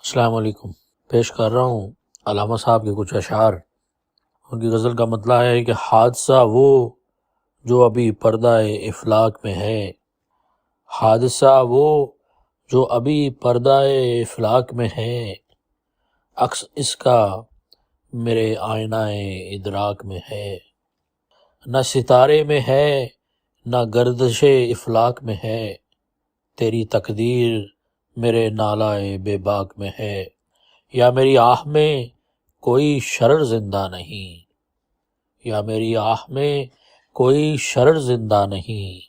السلام علیکم۔ پیش کر رہا ہوں علامہ صاحب کے کچھ اشعار۔ ان کی غزل کا مطلع ہے کہ حادثہ وہ جو ابھی پردہ افلاک میں ہے، حادثہ وہ جو ابھی پردہ افلاک میں ہے، عکس اس کا میرے آئینہ ادراک میں ہے۔ نہ ستارے میں ہے نہ گردش افلاک میں ہے، تیری تقدیر میرے نالہ بے باک میں ہے۔ یا میری آہ میں کوئی شرر زندہ نہیں، یا میری آہ میں کوئی شرر زندہ نہیں،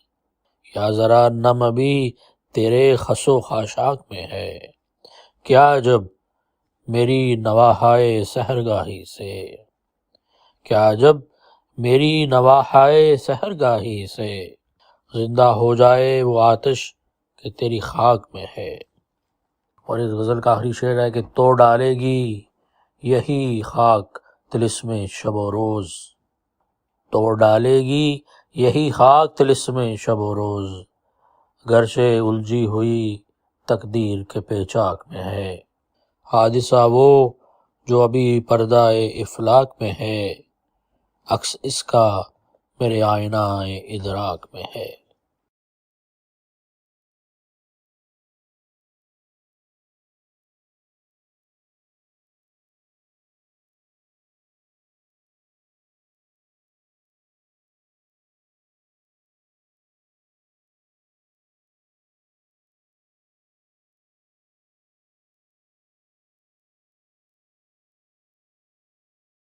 یا ذرا نم ابھی تیرے خس و خاشاک میں ہے۔ کیا جب میری نواحائے سحرگاہی سے، کیا جب میری نواحائے سحرگاہی سے زندہ ہو جائے وہ آتش کہ تیری خاک میں ہے۔ اور اس غزل کا آخری شعر ہے کہ تو ڈالے گی یہی خاک طلسم شب و روز، تو ڈالے گی یہی خاک طلسم شب و روز، گرچہ الجھی ہوئی تقدیر کے پیچاک میں ہے۔ حادثہ وہ جو ابھی پردہ افلاک میں ہے، عکس اس کا میرے آئینہ ادراک میں ہے۔